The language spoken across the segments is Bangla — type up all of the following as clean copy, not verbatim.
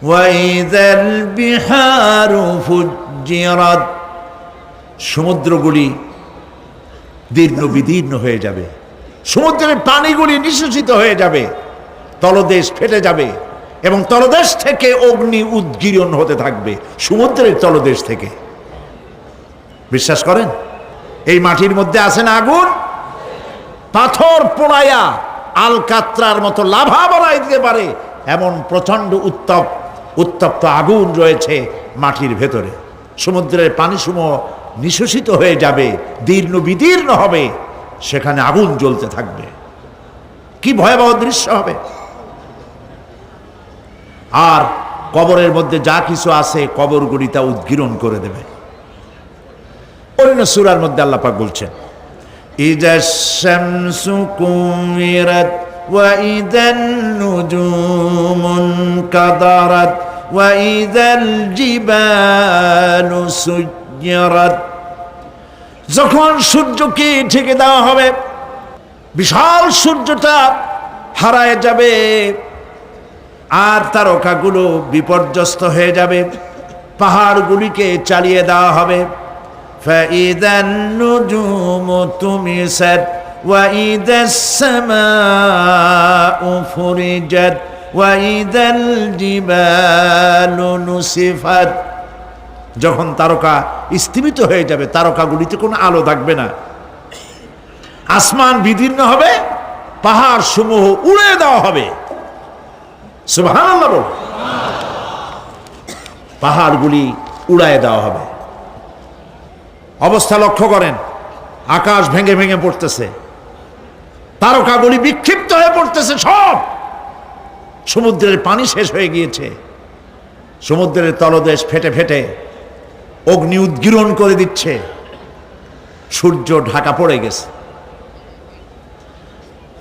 ওয়াইযাল বিহারু ফুজ্জিরাত, সমুদ্রগুলি দীর্ণ বিদীর্ণ হয়ে যাবে, সমুদ্রের পানিগুলি নিঃশেষিত হয়ে যাবে, তলদেশ ফেটে যাবে এবং তলদেশ থেকে অগ্নি উদ্গীরণ হতে থাকবে, সমুদ্রের তলদেশ থেকে। বিশ্বাস করেন? এই মাটির মধ্যে আছে না আগুন? পাথর পোড়াইয়া আলকাত্রার মতো লাভা বানাই দিতে পারে এমন প্রচন্ড উত্তপ্ত আগুন রয়েছে মাটির ভেতরে। সমুদ্রের পানিসমূহ নিঃশেষিত হয়ে যাবে, দীর্ণ বিদীর্ণ হবে, সেখানে আগুন জ্বলতে থাকবে। কি ভয়াবহ দৃশ্য হবে! আর কবরের মধ্যে যা কিছু আছে কবরগুলি তা উদ্গীরণ করে দেবে। অন্য সূরার মধ্যে আল্লাহ পাক বলছেন, ইযাশ শামসু কুমিরাত ওয়া ইযান নুজুমুন কাদারাত ওয়া ইযাল জিবালু সুজ্জিরাত। যখন সূর্যকে ঢেকে দেওয়া হবে, বিশাল সূর্যটা হারায় যাবে আর তারকাগুলো বিপর্যস্ত হয়ে যাবে, পাহাড়গুলিকে চালিয়ে দেওয়া হবে। ফাইযান নুজুমু তুমিসাত ওয়া ইযাস সামাউ ফুরিজাত ওয়া ইযাল জিবালু নুসিফাত। যখন তারকা স্থিমিত হয়ে যাবে, তারকাগুলিতে কোনো আলো থাকবে না, আসমান বিদীর্ণ হবে, পাহাড় সমূহ উড়ে দেওয়া হবে। সুবহানাল্লাহ বল। পাহাড়গুলি উড়ায় দেওয়া হবে। অবস্থা লক্ষ্য করেন, আকাশ ভেঙে ভেঙে পড়তেছে, তারকাগুলি বিক্ষিপ্ত হয়ে পড়তেছে, সব সমুদ্রের পানি শেষ হয়ে গিয়েছে, সমুদ্রের তলদেশ ফেটে ফেটে অগ্নি উদ্গীরণ করে দিচ্ছে, সূর্য ঢাকা পড়ে গেছে।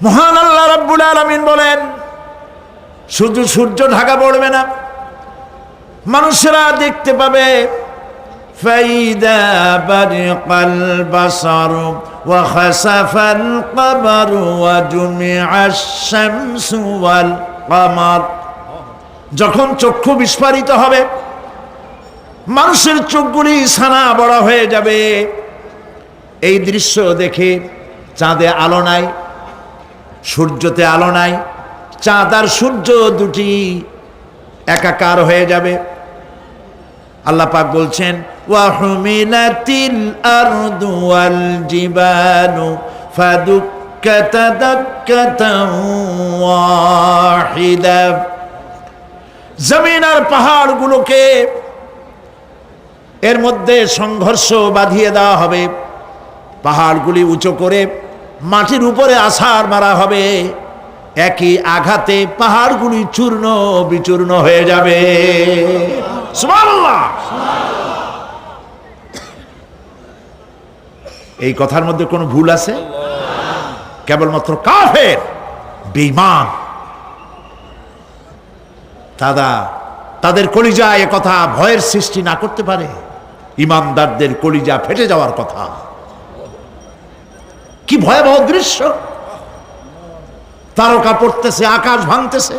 মহান আল্লাহ রাব্বুল আলামিন বলেন, শুধু সূর্য ঢাকা পড়বে না, মানুষেরা দেখতে পাবে ফাইদা বারিকাল বাসারু ওয়া খাসাফাল কমারু ওয়া জুমিআশ শামসু ওয়াল কমার। যখন চক্ষু বিস্ফারিত হবে, মানুষের চোখগুলি ছানা বড় হয়ে যাবে, এই দৃশ্য দেখে চাঁদে আলো নাই, সূর্যতে আলো নাই, চাঁদ আর সূর্য দুটি একাকার হয়ে যাবে। আল্লাহ পাক বলছেন, ওয়া হুমিলাতিল আরদু ওয়াল জিবালু ফাদুক্কাতা দাক্কাতান ওয়াহিদা। জমিন আর পাহাড়গুলোকে এর মধ্যে সংঘর্ষ বাঁধিয়ে দেওয়া হবে, পাহাড়গুলি উঁচু করে মাটির উপরে আছাড় মারা হবে, একই আঘাতে পাহাড়গুলি চূর্ণ বিচূর্ণ হয়ে যাবে। সুবহানাল্লাহ। এই কথার মধ্যে কোনো ভুল আছে? কেবলমাত্র কাফের, বেঈমান, তাদের কলিজায় এ কথা ভয়ের সৃষ্টি না করতে পারে। ঈমানদারদের কলিজা ফেটে যাওয়ার কথা। কি ভয়াবহ দৃশ্য! তারকা পড়তেছে, আকাশ ভাঙতেছে।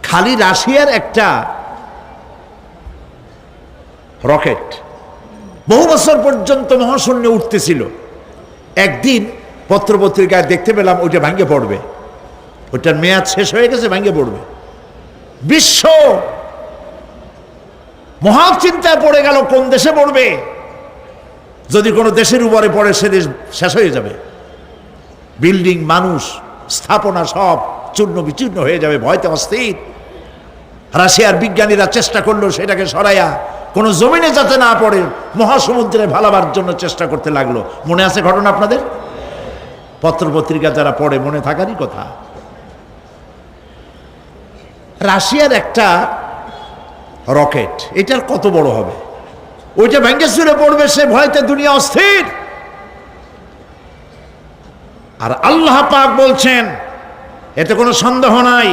খালি রাশিয়ার একটা রকেট বহু বছর পর্যন্ত মহাশূন্যে উঠতেছিল, একদিন পত্রপত্রিকায় দেখতে পেলাম ওইটা ভাঙে পড়বে, ওইটার মেয়াদ শেষ হয়ে গেছে, ভাঙে পড়বে। বিশ্ব মহাচিন্তায় পড়ে গেল, কোন দেশে পড়বে? যদি কোনো দেশের উপরে পড়ে সে দেশ শেষ হয়ে যাবে, বিল্ডিং, মানুষ, স্থাপনা সব চূর্ণ বিচূর্ণ হয়ে যাবে, ভয়তে অস্থির। রাশিয়ার বিজ্ঞানীরা চেষ্টা করলো সেটাকে সরাইয়া কোনো জমিনে যাতে না পড়ে মহাসমুদ্রে ভালাবার জন্য চেষ্টা করতে লাগলো। মনে আছে ঘটনা আপনাদের? পত্রপত্রিকা যারা পড়ে মনে থাকারই কথা। রাশিয়ার একটা রকেট, এটার কত বড় হবে, ওইটা ভেঙে চুরে পড়বে, সে ভয়তে দুনিয়া অস্থির। আর আল্লাহ পাক বলছেন, এতে কোনো সন্দেহ নাই,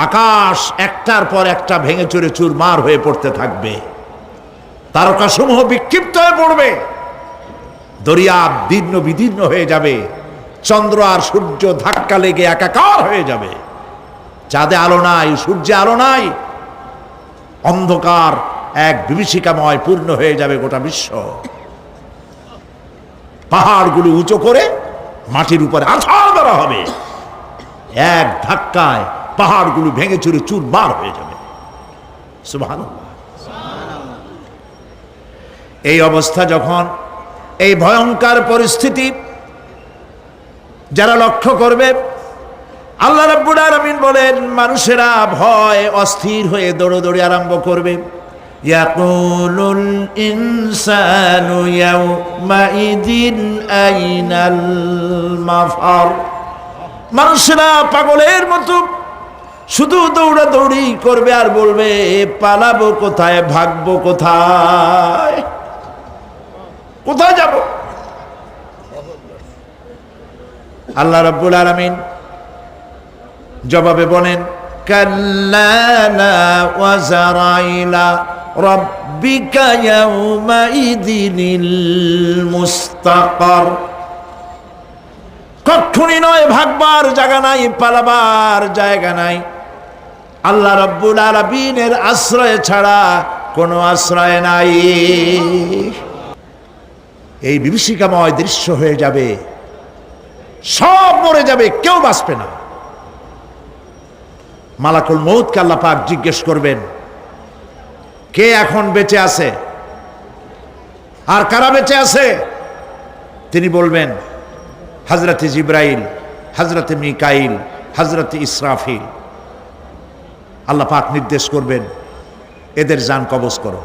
আকাশ একটার পর একটা ভেঙে চুরে চুরমার হয়ে পড়তে থাকবে, তারকাসমূহ বিক্ষিপ্ত হয়ে পড়বে, দরিয়া দীর্ণ বিদীর্ণ হয়ে যাবে, চন্দ্র আর সূর্য ধাক্কা লেগে একাকার হয়ে যাবে। চাঁদে আলো নাই, সূর্যে আলো নাই, অন্ধকার এক বিভীষিকাময় পূর্ণ হয়ে যাবে গোটা বিশ্ব। পাহাড়গুলো উঁচু করে মাটির উপরে আছাড় করা হবে, এক ধাক্কায় পাহাড়গুলো ভেঙে চুরে চুরমার হয়ে যাবে। সুবহানাল্লাহ। এই অবস্থা যখন, এই ভয়ঙ্কর পরিস্থিতি যারা লক্ষ্য করবে, আল্লাহ রাব্বুল আলামিন বলেন মানুষেরা ভয় অস্থির হয়ে দৌড়াদৌড়ি আরম্ভ করবে। ইয়াকুলুল ইনসানু ইয়াউমাইদিন আইনাল মাফার। মানুষেরা পাগলের মতো শুধু দৌড়াদৌড়ি করবে আর বলবে পালাবো কোথায়, ভাগবো কোথায়, কোথায় যাব? আল্লাহ রাব্বুল আলামিন জবাবে বলেন কাল্লা লা ওয়াজারাইলা রাব্বিকা ইয়াউমাইদিনিল মুস্তাকার। কখনই নয়, ভাগবার জায়গা নাই, পালাবার জায়গা নাই। আল্লাহ রাব্বুল আলামিনের আশ্রয় ছাড়া কোনো আশ্রয় নাই। এই বিভীষিকাময় দৃশ্য হয়ে যাবে, সব মরে যাবে, কেউ বাঁচবে না। মালাকুল মউতকে আল্লাহ পাক জিজ্ঞেস করবেন কে এখন বেঁচে আছে আর কারা বেঁচে আছে। তিনি বলবেন হযরতে জিবরাইল, হযরতে মিকাইল, হযরতে ইসরাফিল। আল্লাহ পাক নির্দেশ করবেন এদের জান কবজ করো।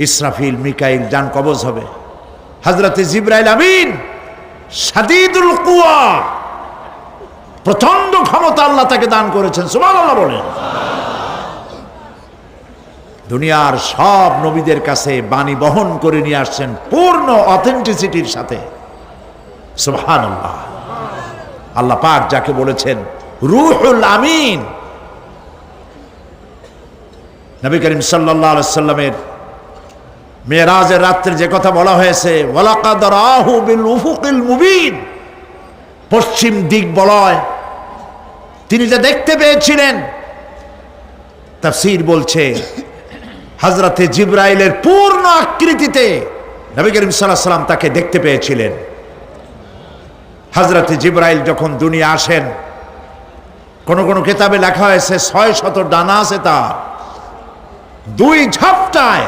ইসরাফিল, মিকাইল জান কবজ হবে। হযরতে জিবরাইল আমিন শাদীদুল কুওয়া, প্রচন্ড ক্ষমতা আল্লাহ তাকে দান করেছেন। সুবহানাল্লাহ বলেন। দুনিয়ার সব নবীদের কাছে বাণী বহন করে নিয়ে আসছেন পূর্ণ অথেন্টিসিটির সাথে। সুবহানাল্লাহ। আল্লাহ পাক যাকে বলেছেন রূহুল আমিন। নবী করিম সাল্লাল্লাহু আলাইহি সাল্লামের মেরাজের রাত্রে যে কথা বলা হয়েছে ওয়ালাকাদ রাহু বিল উফুকিল মুবিন, পশ্চিম দিক বলয় তিনি যা দেখতে পেয়েছিলেন, তাফসীর বলছে হযরতে জিবরাইলের পূর্ণ আকৃতিতে নবী করিম সাল্লাল্লাহু আলাইহি সাল্লাম তাকে দেখতে পেয়েছিলেন। হযরতে জিবরাইল যখন দুনিয়া আসেন, কোন কোন কিতাবে লেখা হয়েছে 600 ডানা আছে তার, দুই ঝাপটায়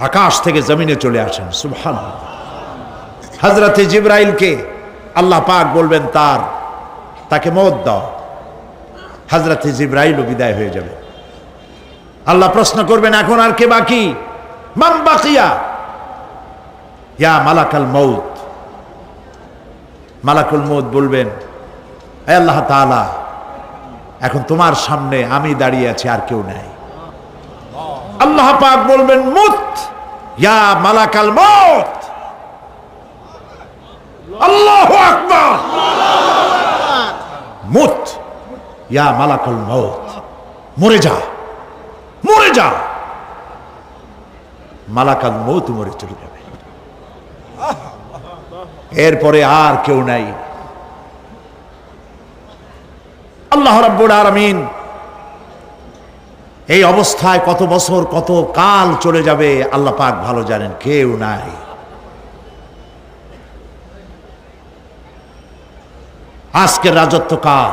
আকাশ থেকে জমিনে চলে আসেন। সুবহানাল্লাহ। হযরতে জিবরাইলকে আল্লাহ পাক বলবেন তাকে মওত দাও। হযরতে জিবরাইলও বিদায় হয়ে যাবে। আল্লাহ প্রশ্ন করবেন এখন আর কে বাকি? মান বাকিয়া ইয়া মালাকাল মউত। মালাকুল মউত বলবেন হে আল্লাহ তাআলা, এখন তোমার সামনে আমি দাঁড়িয়ে আছি, আর কেউ নাই। আল্লাহ পাক বলবেন মুত ইয়া মালাকাল মউত। আল্লাহু আকবার। মুত ইয়া মালাকুল মউত, মরে যা, মরে যা। মালাকাল মউত মরে চলে যাবে। এরপরে আর কেউ নাই। আল্লাহ রাব্বুল আলামিন এই অবস্থায় কত বছর কত কাল চলে যাবে আল্লাহ পাক ভালো জানেন, কেউ নাই। আজকের রাজত্ব কার?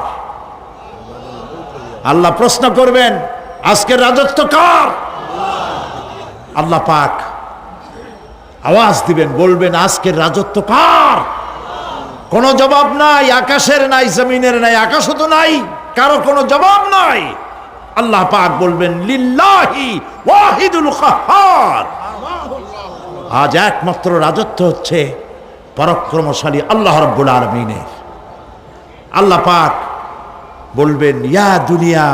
আল্লাহ প্রশ্ন করবেন আজকের রাজত্ব কার? আল্লাহ পাক আওয়াজ দিবেন, বলবেন আজকের রাজত্ব কার? কোনো জবাব নাই, আকাশের নাই, জমিনের নাই, আকাশও তো নাই, কারো কোনো জবাব নাই। আল্লাহ পাক বলবেন লিল্লাহি ওয়াহিদুল কাহ্হার। আজ একমাত্র রাজত্ব হচ্ছে পরাক্রমশালী আল্লাহ রাব্বুল আলামিনের। আল্লাহ পাক বলবেন ইয়া দুনিয়া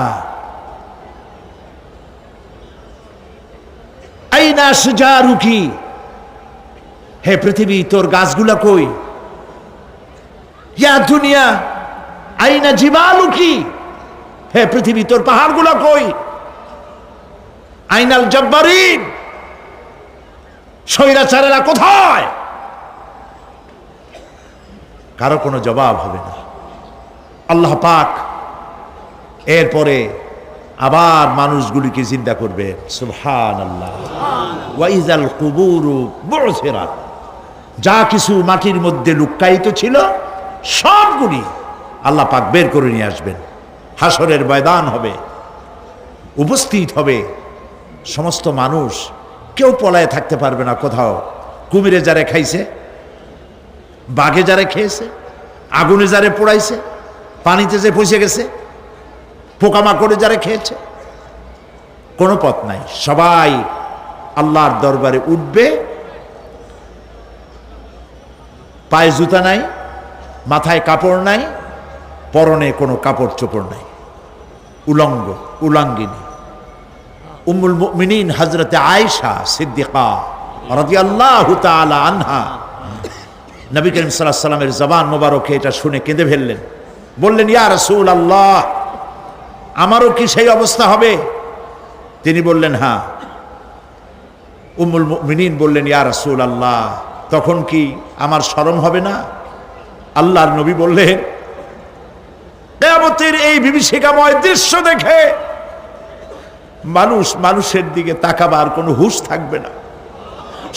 আইনা শুজারুকি, হে পৃথিবী তোর গাছগুলা কই? ইয়া দুনিয়া আইনা জিবালুকি, হে পৃথিবী তোর পাহাড়গুলা কই? আইনাল জব্বারিন, স্বৈরাচারেরা কোথায়? কারো কোনো জবাব হবে না। আল্লাহ পাক এরপরে আবার মানুষগুলিকে চিন্তা করবে, সুবহানাল্লাহ, ওয়া ইযাল কুবুরু বু'সিরাত, যা কিছু মাটির মধ্যে লুক্কায়িত ছিল সবগুলি আল্লাহ পাক বের করে নিয়ে আসবেন। হাসরের ময়দান হবে, উপস্থিত হবে সমস্ত মানুষ, কেউ পলায় থাকতে পারবে না কোথাও। কুমিরে যারে খাইছে, বাঘে যারে খেয়েছে, আগুনে যারে পোড়াইছে, পানিতে যে পচে গেছে, পোকামাকড়ে যারা খেয়েছে, কোনো পথ নাই। সবাই আল্লাহর দরবারে উঠবে, পায়ে জুতা নাই, মাথায় কাপড় নাই, পরনে কোনো কাপড় চোপড় নাই, উলঙ্গিনী। উম্মুল মুমিনিন হযরতে আয়েশা সিদ্দিকা রাদিয়াল্লাহু তাআলা আনহা, নবী করিম সাল্লাল্লাহু আলাইহি ওয়াসাল্লামের জবান মোবারকে এটা শুনে কেঁদে ফেললেন। বললেন, ইয়া রাসূলুল্লাহ, আমারও কি সেই অবস্থা হবে? তিনি বললেন, হ্যাঁ। উম্মুল মুমিনিন বললেন, ইয়া রাসূলুল্লাহ, তখন কি আমার শরম হবে না? আল্লাহর নবী বললেন, কিয়ামতের এই বিভীষিকাময় দৃশ্য দেখে মানুষের দিকে তাকাবার কোনো হুঁশ থাকবে না।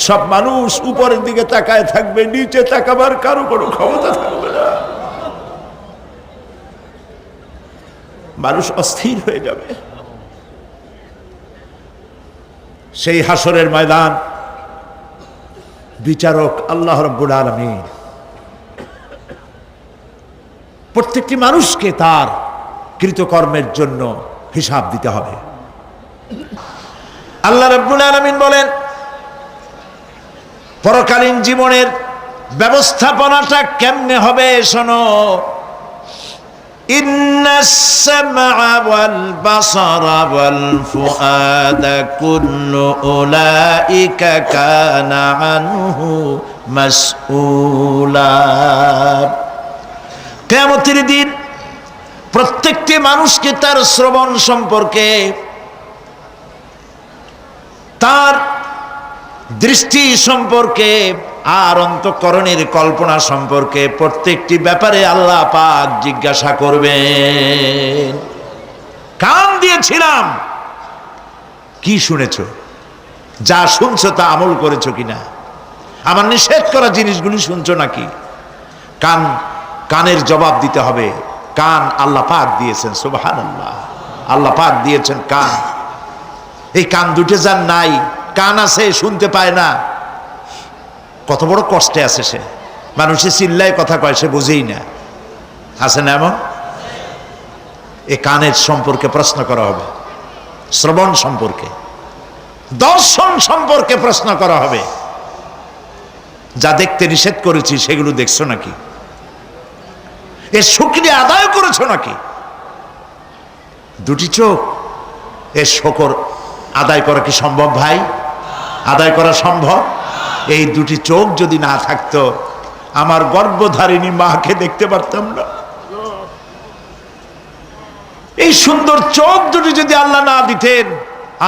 সব মানুষ উপরের দিকে তাকায় থাকবে, নিচে তাকাবার কারো কোনো ক্ষমতা থাকবে না। মানুষ অস্থির হয়ে যাবে। সেই হাসরের ময়দান, বিচারক আল্লাহ রাব্বুল আলামিন প্রত্যেকটি মানুষকে তার কৃতকর্মের জন্য হিসাব দিতে হবে। আল্লাহ রাব্বুল আলামিন বলেন, পরকালীন জীবনের ব্যবস্থাপনাটা কেমনে হবে শোনো। ইন্নাস সামআ ওয়াল বাসারা ওয়াল ফুআদা কুল্লু উলাইকা কানা আনহু মাসউলা। কিয়ামতের দিন প্রত্যেকটি মানুষকে তার শ্রবণ সম্পর্কে, তার দৃষ্টি সম্পর্কে, আর অন্তঃকরণের কল্পনা সম্পর্কে প্রত্যেকটি ব্যাপারে আল্লাহ পাক জিজ্ঞাসা করবেন। কান দিয়েছিলাম, কি শুনেছ? যা শুনছো তা আমল করেছো কিনা? আমার নিষেধ করা জিনিসগুলি শুনছো নাকি? কানের জবাব দিতে হবে। কান আল্লাহ পাক দিয়েছেন, সুবহানাল্লাহ, আল্লাহ পাক দিয়েছেন কান। এই কান দুটো যার নাই, কান আছে শুনতে পায় না, কত বড় কষ্টে আছে সে। মানুষে চিল্লায় কথা কয়, সে বুঝেই না। আছে না এমন? এই কানের সম্পর্কে প্রশ্ন করা হবে, শ্রবণ সম্পর্কে, দর্শন সম্পর্কে প্রশ্ন করা হবে। যা দেখতে নিষেধ করেছি সেগুলো দেখছো নাকি? এর শুকরিয়া আদায় করেছো নাকি? দুটি চোখ, এর শুকর আদায় করা কি সম্ভব ভাই? আদায় করা সম্ভব? এই দুটি চোখ যদি না থাকতো, আমার গর্ভধারিণী মাকে দেখতে পারতাম না। এই সুন্দর চোখ দুটি যদি আল্লাহ না দিতেন,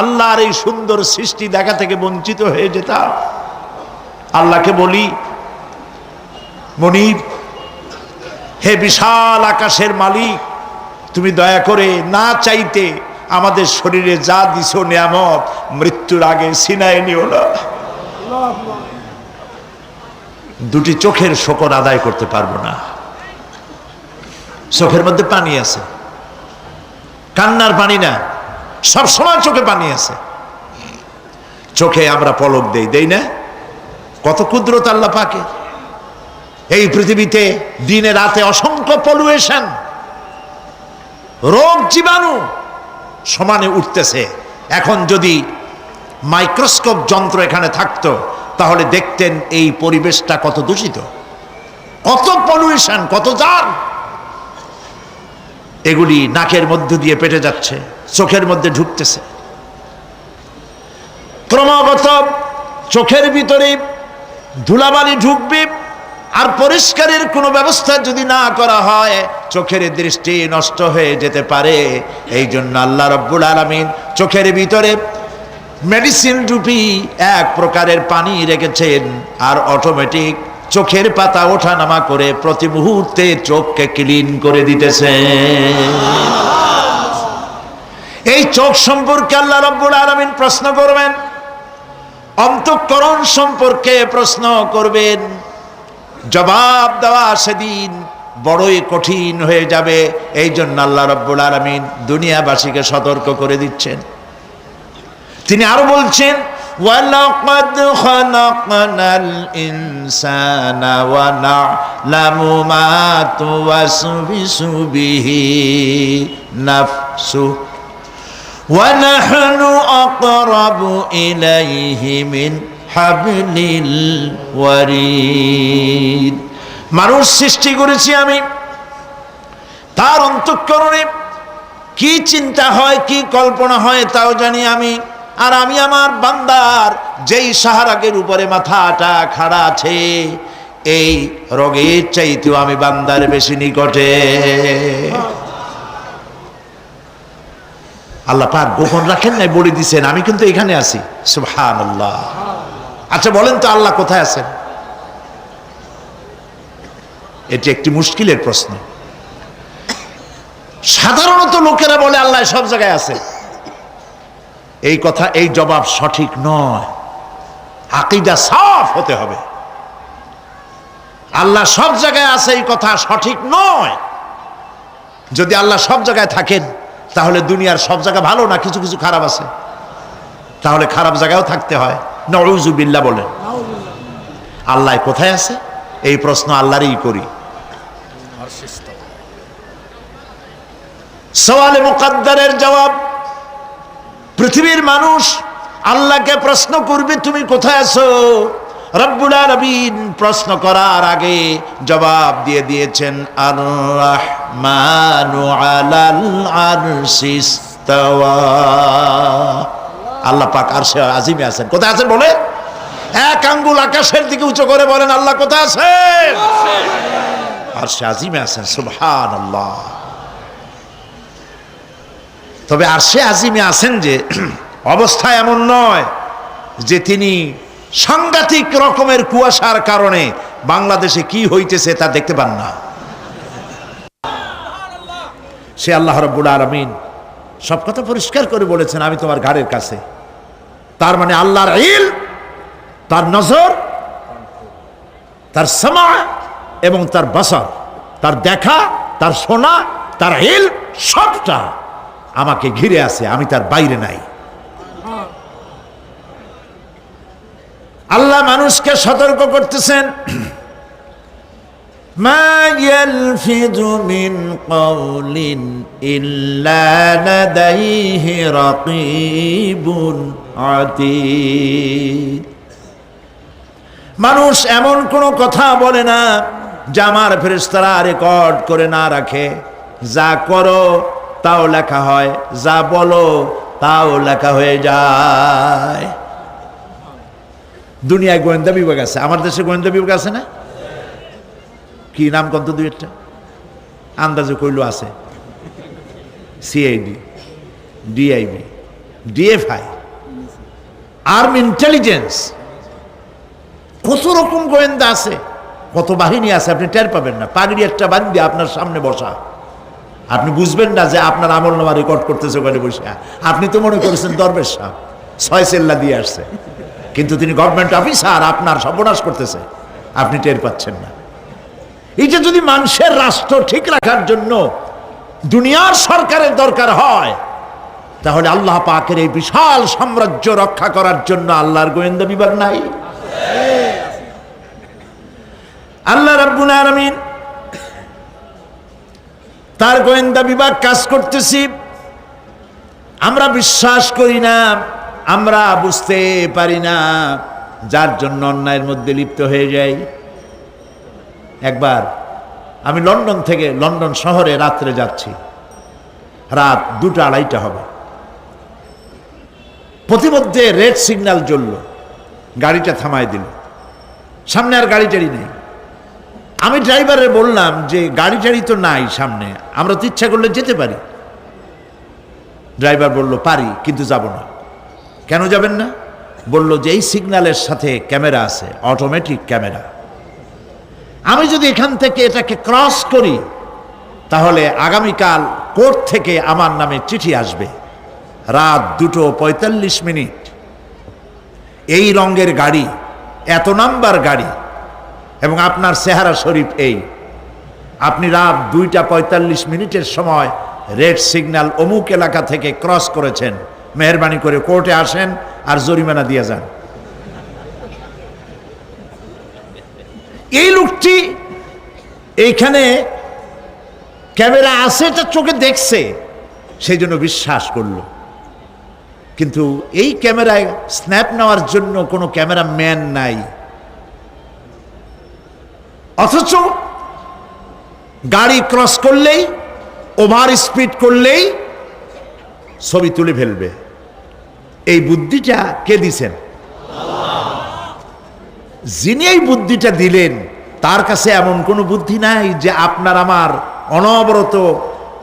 আল্লাহর এই সুন্দর সৃষ্টি দেখা থেকে বঞ্চিত হয়ে যেতাম। আল্লাহকে বলি, মনিব, হে বিশাল আকাশের মালিক, তুমি দয়া করে না চাইতে আমাদের শরীরে যা দিছো নিয়ামত, মৃত্যুর আগে ছিনায় নিও না। দুটি চোখের শকর আদায় করতে পারবো না। চোখের মধ্যে পানি আছে, কান্নার পানি না, সবসময় চোখে পানি আছে। চোখে আমরা পলক দেই না? কত কুদরত আল্লাহ পাকে। এই পৃথিবীতে দিনে রাতে অসংখ্য পলুয়েশন, রোগ জীবাণু সমানে উঠতেছে। এখন যদি মাইক্রোস্কোপ যন্ত্র এখানে থাকতো, তাহলে দেখতেন এই পরিবেশটা কত দূষিত, কত পলিউশন, কত জার। এগুলি নাকের মধ্য দিয়ে পেটে যাচ্ছে, চোখের মধ্যে ঢুকতেছে, ক্রমাগত চোখের ভিতরে ধুলাবালি ঢুকবে। আর পরিষ্কারের কোনো ব্যবস্থা যদি না করা হয়, চোখের দৃষ্টি নষ্ট হয়ে যেতে পারে। এই জন্য আল্লাহ রাব্বুল আলামিন চোখের ভিতরে মেডিসিন রূপী এক প্রকারের পানি রেখেছেন, আর অটোমেটিক চোখের পাতা ওঠানামা করে প্রতি মুহূর্তে চোখকে ক্লিন করে দিতেছে। এই চোখ সম্পর্কে আল্লাহ রাব্বুল আলামিন প্রশ্ন করবেন, অন্তঃকরণ সম্পর্কে প্রশ্ন করবেন। জবাব দেওয়া সেদিন বড়ই কঠিন হয়ে যাবে। এই জন্য আল্লাহ রাব্বুল আলামিন দুনিয়াবাসীকে সতর্ক করে দিচ্ছেন। তিনি আরো বলছেন, ওয়ালাকাদ খালাকনাল ইনসানা ওয়া না'লামু মা তুওয়াসবিসু বিহি নাফসুহু ওয়া নাহনু আকরাবু ইলাইহি মিন হাবলিল ওয়ারিদ। মানুষ সৃষ্টি করেছি আমি, তার অন্তঃকরণে কি চিন্তা হয়, কি কল্পনা হয় তাও জানি আমি। আর আমি আমার বান্দার যেই সাহারাগের উপরে মাথাটা খাড়া আছে, এই রোগের চাইতেও আমি বান্দার বেশি নিকটে। আল্লাহ পাক গোপন রাখেন নাই, বলে দিছেন আমি কিন্তু এখানে আছি। সুবহানাল্লাহ। আচ্ছা বলেন তো আল্লাহ কোথায় আছেন? এটি একটি মুশকিলের প্রশ্ন। সাধারণত লোকেরা বলে আল্লাহ সব জায়গায় আছে। এই কথা, এই জবাব সঠিক নয়। আকীদা সাফ হতে হবে। আল্লাহ সব জায়গায় আছে এই কথা সঠিক নয়। যদি আল্লাহ সব জায়গায় থাকেন তাহলে দুনিয়ার সব জায়গা ভালো না, কিছু কিছু খারাপ আছে। তাহলে খারাপ জায়গায়ও থাকতে হয়। নাউযুবিল্লাহ বলেন। আল্লাহ কোথায় আছে এই প্রশ্ন আল্লাহরই করি। সওয়ালে মুকাদ্দারের জবাব, পৃথিবীর মানুষ আল্লাহকে প্রশ্ন করবে তুমি কোথায় আছো। রব্বুল আলামিন প্রশ্ন করার আগে জবাব দিয়ে দিয়েছেন, আর রাহমানু আলাল আরশি ইস্তাওয়া। আল্লাহ পাক আরশে আজিমে আছেন। কোথায় আছেন বলে? এক আঙ্গুল আকাশের দিকে উঁচু করে বলেন আল্লাহ কোথায় আছেন? আরশে আজিমে আছেন। সুবহানাল্লাহ। তবে আরশে আজিমে আছেন যে অবস্থা এমন নয় যে তিনি সাংঘাতিক রকমের কুয়াশার কারণে বাংলাদেশে কি হইতেছে তা দেখতে পান না। সে আল্লাহ রাব্বুল আলামিন সব কথা পরিষ্কার করে বলেছেন, আমি তোমার ঘাড়ের কাছে। তার মানে আল্লাহর ইলম, তার নজর, তার সামা এবং তার বসর, তার দেখা, তার শোনা, তার ইলম সবটা আমাকে ঘিরে আছে, আমি তার বাইরে নাই। আল্লাহ মানুষকে সতর্ক করতেছেন, মা ইয়ালফিযু মিন কাওলিন ইল্লা লাদাইহি রাকীবুন আতীদ। মানুষ এমন কোনো কথা বলে না যা আমার ফেরেশতারা রেকর্ড করে না রাখে। যা করো তাও লেখা হয়, যা বলো তাও লেখা হয়ে যায়। দুনিয়ায় গোয়েন্দা বিভাগ আছে, আমার দেশে গোয়েন্দা বিভাগ আছে না? কি নাম কত দুই একটা আন্দাজে কইলো আছে। CID, DIB, DFI, army intelligence, কত রকম গোয়েন্দা আছে, কত বাহিনী আছে আপনি টের পাবেন না। পাগড়ি একটা বান্ধি আপনার সামনে বসা, আপনি বুঝবেন না যে আপনার আমলনামা রেকর্ড করতেছে ওখানে বসে। আপনি তো মনে করেছেন দরবেশ সাহেব 6 সেল্লা দিয়ে আসছে, কিন্তু তিনি গভর্নমেন্ট অফিসার, আপনার সর্বনাশ করতেছে, আপনি টের পাচ্ছেন না। এই যে যদি মানুষের রাষ্ট্র ঠিক রাখার জন্য দুনিয়ার সরকারের দরকার হয়, তাহলে আল্লাহ পাকের এই বিশাল সাম্রাজ্য রক্ষা করার জন্য আল্লাহর গোয়েন্দা বিভাগ নাই? আল্লাহ রাব্বুল আলামিন তার গোয়েন্দা বিভাগ কাজ করতেছি, আমরা বিশ্বাস করি না, আমরা বুঝতে পারি না, যার জন্য অন্যায়ের মধ্যে লিপ্ত হয়ে যাই। একবার আমি লন্ডন থেকে, লন্ডন শহরে রাত্রে যাচ্ছি, রাত 2টা-2:30 হবে। প্রতিমধ্যে রেড সিগন্যাল জ্বলল, গাড়িটা থামায় দিল, সামনে আর গাড়ি টাড়ি নেই। আমি ড্রাইভারে বললাম যে গাড়ি টাড়ি তো নাই সামনে, আমরা তো ইচ্ছা করলে যেতে পারি। ড্রাইভার বলল পারি, কিন্তু যাব না। কেন যাবেন না? বলল যে এই সিগন্যালের সাথে ক্যামেরা আছে, অটোমেটিক ক্যামেরা, আমি যদি এখান থেকে এটাকে ক্রস করি তাহলে আগামীকাল কোর্ট থেকে আমার নামে চিঠি আসবে, রাত 2:45, এই রঙের গাড়ি, এত নাম্বার গাড়ি, এবং আপনার চেহারা শরীফ এই, আপনি রাত 2:45 সময় রেড সিগন্যাল অমুক এলাকা থেকে ক্রস করেছেন, মেহরবানি করে কোর্টে আসেন আর জরিমানা দিয়ে যান। এই লোকটি এইখানে ক্যামেরা আছে, এটা চোখে দেখছে, সেই জন্য বিশ্বাস করলো। কিন্তু এই ক্যামেরায় স্ন্যাপ নেওয়ার জন্য কোনো ক্যামেরাম্যান নাই, অথচ গাড়ি ক্রস করলেই, ওভার স্পিড করলেই ছবি তুলে ফেলবে। এই বুদ্ধিটা কে দিছেন? যিনি এই বুদ্ধিটা দিলেন তার কাছে এমন কোনো বুদ্ধি নাই যে আপনার আমার অনবরত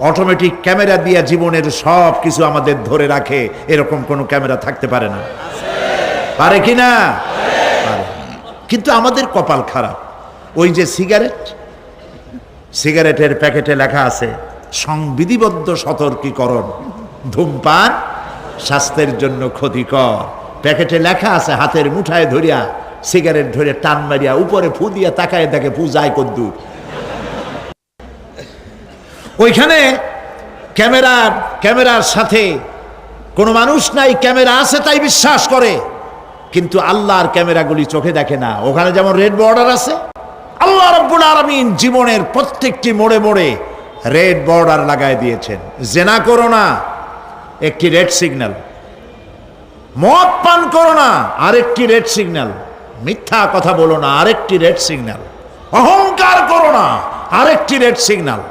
অটোমেটিক ক্যামেরা দিয়ে জীবনের সব কিছু আমাদের ধরে রাখে, এরকম কোনো ক্যামেরা থাকতে পারে না। পারে কি না? পারে। কিন্তু আমাদের কপাল খারাপ। ওই যে সিগারেটের প্যাকেটে লেখা আছে সংবিধিবদ্ধ সতর্কীকরণ, ধূমপান স্বাস্থ্যের জন্য ক্ষতিকর। প্যাকেটে লেখা আছে, হাতের মুঠায় ধরিয়া সিগারেট ধরে টান মারিয়া উপরে ফু দিয়া তাকায় দেখে ফু যায় কদ্দুর। ওইখানে ক্যামেরার সাথে কোনো মানুষ নাই, ক্যামেরা আছে তাই বিশ্বাস করে, কিন্তু আল্লাহর ক্যামেরাগুলি চোখে দেখে না। ওখানে যেমন রেড বর্ডার আছে, আল্লাহ রাব্বুল আলামিন জীবনের প্রত্যেকটি মোড়ে মোড়ে রেড বর্ডার লাগায় দিয়েছেন। জেনা করো না, একটি রেড সিগন্যাল। মদ পান করো না, আরেকটি রেড সিগন্যাল। মিথ্যা কথা বলো না, আরেকটি রেড সিগন্যাল। অহংকার করো না, আরেকটি রেড সিগন্যাল।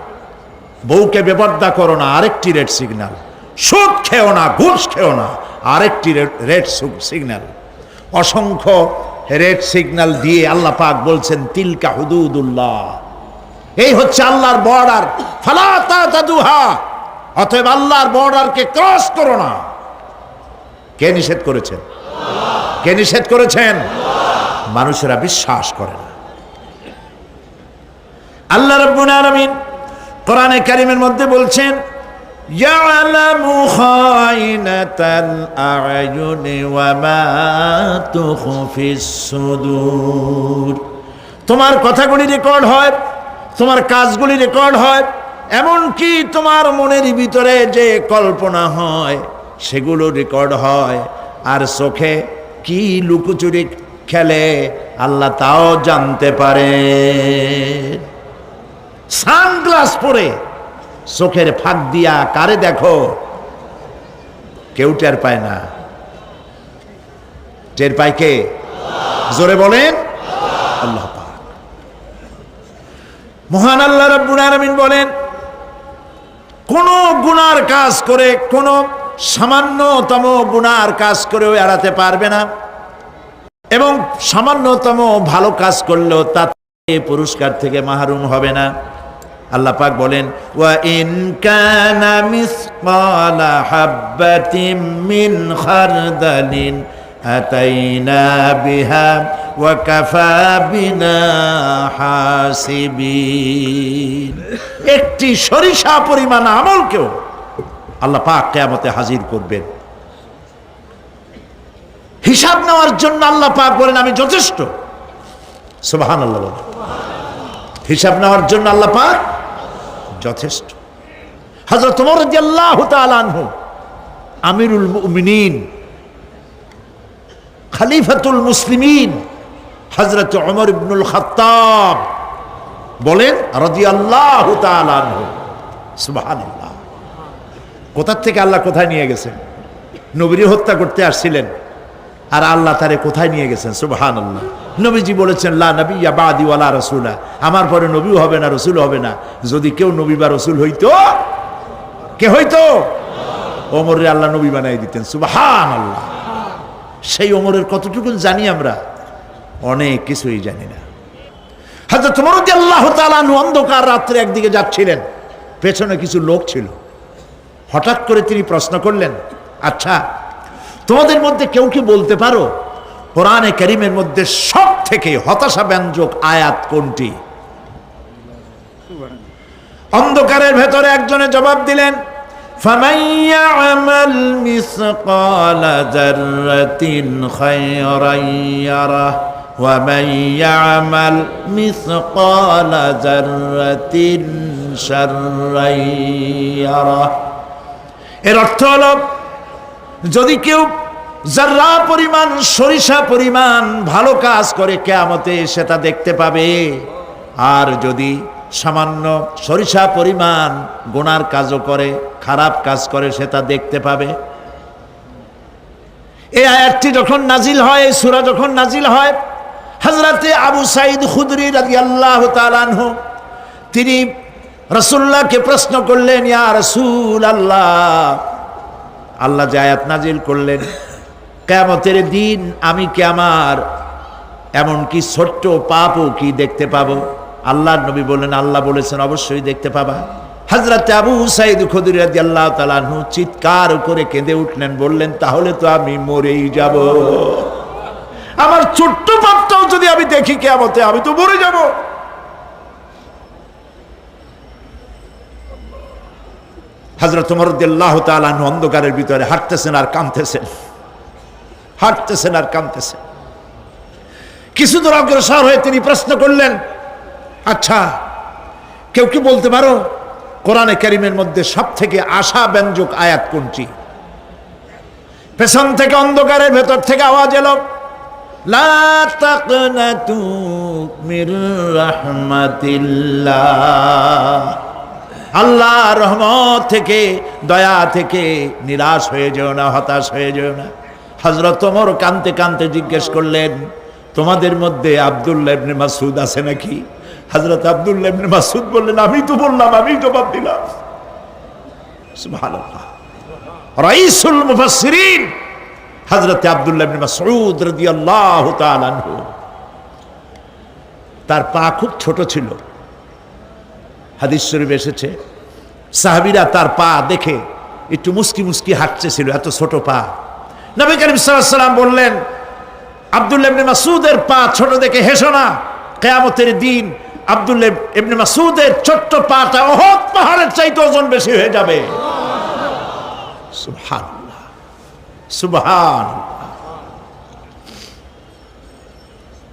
বউকে বেপর্দা করো না, আরেকটি রেড সিগন্যাল। সুদ খেও না, ঘুষ খেও না, আরেকটি রেড সিগন্যাল। অসংখ্য রেড সিগন্যাল দিয়ে আল্লাহ পাক বলছেন তিলকা হুদুদুল্লাহ, এই হচ্ছে আল্লাহর বর্ডার, ফালা তাতাদুহা, অতএব আল্লাহর বর্ডারকে ক্রস করো না। কে নিষেধ করেছেন? কে নিষেধ করেছেন? মানুষেরা বিশ্বাস করে না। আল্লাহ রাব্বুল আলামিন কোরআনে কারীমের মধ্যে বলছেন ইয়ালামু খায়িনাতাল আ'য়ুনি ওয়া মা তুখফিস সুদূর। তোমার কথাগুলি রেকর্ড হয়, তোমার কাজগুলি রেকর্ড হয়, এমনকি তোমার মনের ভিতরে যে কল্পনা হয় সেগুলো রেকর্ড হয়। আর চোখে কি লুকোচুরি খেলে আল্লাহ তাও জানতে পারে। সানগ্লাস পরে চোখের ফাঁক দিয়া কারে দেখো, কেউ টের পায় না। টের পায় কে? জোরে বলেন আল্লাহ পাক। মহান আল্লাহ রাব্বুল আলামিন বলেন, কোন গুনার কাজ করে, কোন সামান্যতম গুনার কাজ করেও এড়াতে পারবে না, এবং সামান্যতম ভালো কাজ করলেও তাতে পুরস্কার থেকে মাহরুম হবে না। আল্লাহ পাক বলেন ওয়া ইন কানা মিসকালা হাববাতিন মিন খারদালিন আতাইনা বিহা ওয়া কাফা বিনা হাসিবিন। একটি সরিষা পরিমাণ আমলকেও আল্লাহ পাক কিয়ামতে হাজির করবেন। হিসাব নেওয়ার জন্য আল্লাহ পাক বলেন আমি যথেষ্ট। সুবহানাল্লাহ বলেন। হিসাব নেওয়ার জন্য আল্লাহ পাক যথেষ্ট। হযরত ওমর রাদিয়াল্লাহু তাআলা আনহু আমিরুল মুমিনিন, খলিফাতুল মুসলিমিন হযরত ওমর ইবনুল খাত্তাব বলেন রাদিয়াল্লাহু তাআলা আনহু, সুবহানাল্লাহ। কোথা থেকে আল্লাহ কোথায় নিয়ে গেছেন? নবীকে হত্যা করতে আসছিলেন, আর আল্লাহ তারে কোথায় নিয়ে গেছেন? সুবহানাল্লাহ। নবীজি বলেছেন লা নবিয়্যা বাদি ওয়ালা রাসূলা, আমার পরে নবীও হবে না, রসুল হবে না। যদি কেউ নবী বা রসুল হইতো, কে হইতো? ওমরের আল্লাহ নবী বানাই দিতেন। সুবহানাল্লাহ। সেই ওমরের কতটুকু জানি আমরা? অনেক কিছুই জানি না। হযরত ওমর রাদিয়াল্লাহু তাআলা অন্ধকার রাত্রে একদিকে যাচ্ছিলেন, পেছনে কিছু লোক ছিল। হঠাৎ করে তিনি প্রশ্ন করলেন, আচ্ছা তোমাদের মধ্যে কেউ কি বলতে পারো কোরআনে কারীমের মধ্যে সব থেকে হতাশাব্যঞ্জক আয়াত কোনটি? অন্ধকারের ভেতরে একজনে জবাব দিলেন, ফামান ইয়ামাল মিসকালা যাররাতিন খায়রান ইয়ারাহ ওয়া মান ইয়ামাল মিসকালা যাররাতিন শাররান ইয়ারাহ। এর অর্থ হলো, যদি কেউ যাররা পরিমাণ, সরিষা পরিমাণ ভালো কাজ করে কিয়ামতে সেটা দেখতে পাবে, আর যদি সামান্য সরিষা পরিমাণ গুনার কাজও করে, খারাপ কাজ করে, সেটা দেখতে পাবে। এই আয়াতটি যখন নাজিল হয়, এই সূরা যখন নাজিল হয়, হযরতে আবু সাঈদ খুদরি রাদিয়াল্লাহু তাআলা আনহু তিনি রাসূলুল্লাহকে প্রশ্ন করলেন, ইয়া রাসূলুল্লাহ, আল্লাহ যে আয়াত নাজিল করলেন, কিয়ামতের দিন আমি কি আমার এমনকি ছোট্ট পাপও কি দেখতে পাবো? আল্লাহর নবী বললেন, আল্লাহ বলেছেন অবশ্যই দেখতে পাবা। হযরত আবু সাঈদ খুদরি রাদিয়াল্লাহু তাআলা আনহু চিৎকার করে কেঁদে উঠলেন, বললেন, তাহলে তো আমি মরেই যাব, আমার ছোট্ট পাপটাও যদি আমি দেখি কিয়ামতে, আমি তো মরে যাব। হযরত ওমর রাদিয়াল্লাহু তাআলা আনহু অন্ধকারের ভিতরে হাঁটতেছেন আর কাঁদতেছেন, হাঁটতেছেন আর কাঁদতেছেন। কিছু দূর অগ্রসর হয়ে তিনি প্রশ্ন করলেন, আচ্ছা, কেউ কি বলতে পারো কোরআনে কারীমের মধ্যে সবথেকে আশা ব্যঞ্জক আয়াত কোনটি? পেছন থেকে অন্ধকারের ভেতর থেকে আওয়াজ এলো, লা তাকনাতু মির রাহমাতিল্লাহ, আল্লাহর রহমত থেকে, দয়া থেকে নিরাশ হয়ে যেও না, হতাশ হয়ে যেও না। হযরত ওমর কাঁদতে কাঁদতে জিজ্ঞেস করলেন, তোমাদের মধ্যে আব্দুল্লাহ ইবনে মাসউদ আছে নাকি? হযরত আব্দুল্লাহ ইবনে মাসউদ বললেন, আমি তো বললাম, আমি জবাব দিলাম। সুবহানাল্লাহ। রাইসুল মুফাসসিরিন হযরত আব্দুল্লাহ ইবনে মাসউদ রাদিয়াল্লাহু তাআলা আনহু, তার পা খুব ছোট ছিল। হাদিস শরীফে এসেছে, সাহাবীরা তার পা দেখে একটু মুস্কি মুস্কি হাঁটতেছিল, এত ছোট পা। নবী করিম সাল্লাল্লাহু আলাইহি ওয়াসাল্লাম বললেন, আব্দুল্লাহ ইবনে মাসউদের পা ছোট দেখে হেসো না, কিয়ামতের দিন আব্দুল্লাহ ইবনে মাসউদের ছোট্ট পাটা উহুদ পাহাড়ের চাইতে ওজন বেশি হয়ে যাবে। সুবহানাল্লাহ, সুবহানাল্লাহ।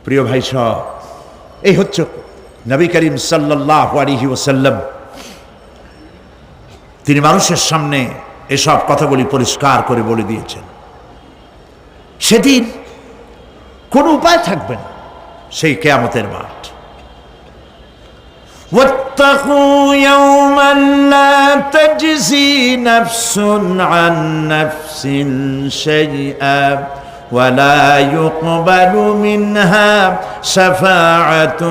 প্রিয় ভাই সব, এই হচ্ছে নবী করিম সাল্লাল্লাহু আলাইহি ওয়াসাল্লাম, তিনি মানুষের সামনে এসব কথাগুলি পরিষ্কার করে বলে দিয়েছেন। সেদিন কোনো উপায় থাকবে না, সেই কিয়ামতের মাঠ। واتقوا يوما لا تجزي نفس عن نفس شيئا ولا يقبل منها شفاعة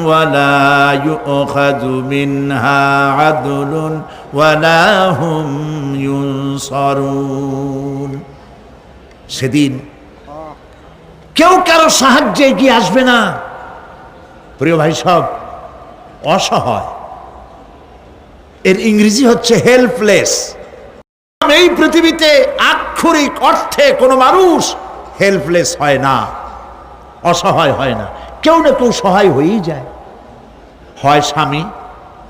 ولا يؤخذ منها عدل ولا هم ينصرون। সেদিন কেউ কারো সাহায্যে এগিয়ে আসবে না। প্রিয় ভাই সব, অসহায়, এর ইংরেজি হচ্ছে হেল্পলেস। এই পৃথিবীতে আক্ষরিক অর্থে কোনো মানুষ হেল্পলেস হয় না, অসহায় হয় না। কেউ না কেউ সহায় হয়েই যায়, হয় স্বামী,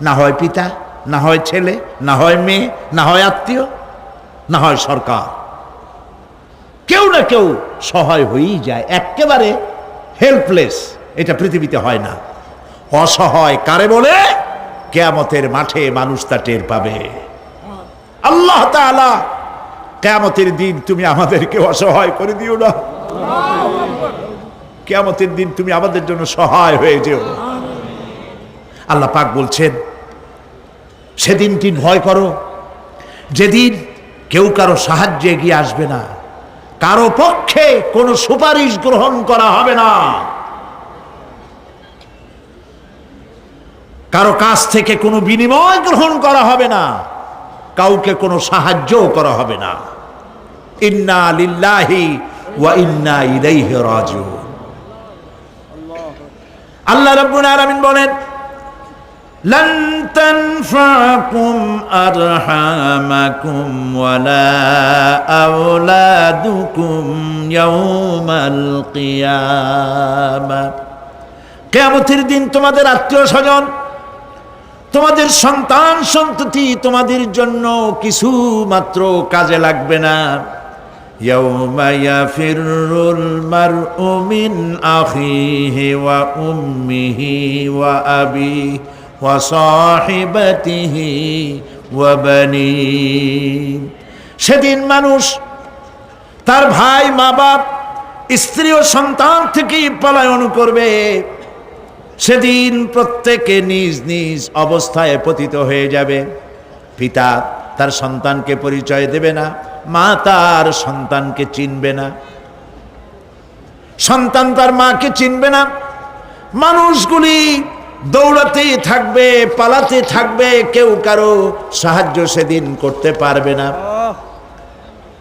না হয় পিতা, না হয় ছেলে, না হয় মেয়ে, না হয় আত্মীয়, না হয় সরকার। কেউ না কেউ সহায় হয়েই যায়। একেবারে হেল্পলেস এটা পৃথিবীতে হয় না। অসহায় কারে বলে? কিয়ামতের মাঠে মানুষ তা টের পাবে। আল্লাহ তাআলা কিয়ামতের দিন তুমি আমাদেরকে অসহায় করে দিও না, কিয়ামতের দিন তুমি আমাদের জন্য সহায় হয়ে যেও। আল্লাহ পাক বলছেন, সেদিনটি ভয় করো যেদিন কেউ কারো সাহায্যে এগিয়ে আসবে না, কারো পক্ষে কোনো সুপারিশ গ্রহণ করা হবে না, কারো কাছ থেকে কোনো বিনিময় গ্রহণ করা হবে না, কাউকে কোনো সাহায্যও করা হবে না। ইন্না লিল্লাহি ওয়া ইন্না ইলাইহি রাজিউন। আল্লাহ রাব্বুল আলামিন বলেন, লান তানফাকুম আরহামাকুম ওয়ালা আওলাদুকুম ইয়াউমাল কিয়ামা। কিয়ামতের দিন তোমাদের আত্মীয় স্বজন, তোমাদের সন্তান সন্ততি তোমাদের জন্য কিছু মাত্র কাজে লাগবে না। ইয়াউমা ইয়াফিরুল মারউ মিন আখিহি ওয়া উম্মিহি ওয়া আবিহি ওয়া সাহিবাতিহি ওয়া বানিহি। সেদিন মানুষ তার ভাই, মা বাপ, স্ত্রী ও সন্তান থেকে পলায়ন করবে। সেদিন প্রত্যেকে নিজ নিজ অবস্থায় পতিত হয়ে যাবে। পিতা তার সন্তানকে পরিচয় দেবে না, মা তার সন্তানকে চিনবে না, সন্তান তার মাকে চিনবে না। মানুষগুলি দৌড়াতে থাকবে, পালাতে থাকবে, কেউ কারো সাহায্য সেদিন করতে পারবে না।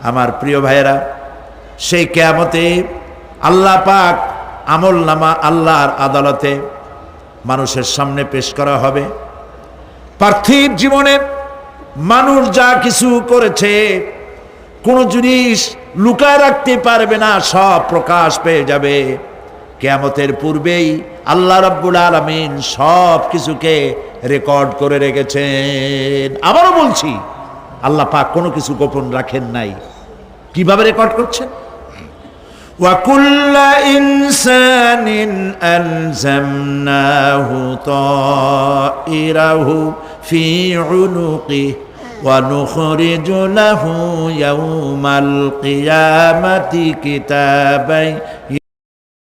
আমার প্রিয় ভাইয়েরা, সেই কিয়ামতে আল্লাহ পাক আমল নামা আল্লাহর আদালতে মানুষের সামনে পেশ করা হবে। পার্থিব জীবনে মানুষ যা কিছু করেছে কোনো জিনিস লুকায় রাখতে পারবে না, সব প্রকাশ পেয়ে যাবে। কিয়ামতের পূর্বেই আল্লাহ রাব্বুল আলামিন সব কিছুকে রেকর্ড করে রেখেছেন। আবারও বলছি, আল্লাহ পাক কোনো কিছু গোপন রাখেন নাই। কিভাবে রেকর্ড করছেন? وَكُلَّ إِنسَانٍ أَلْزَمْنَاهُ طَائِرَهُ فِي عُنُقِهِ وَنُخْرِجُ لَهُ يَوْمَ الْقِيَامَةِ كِتَابًا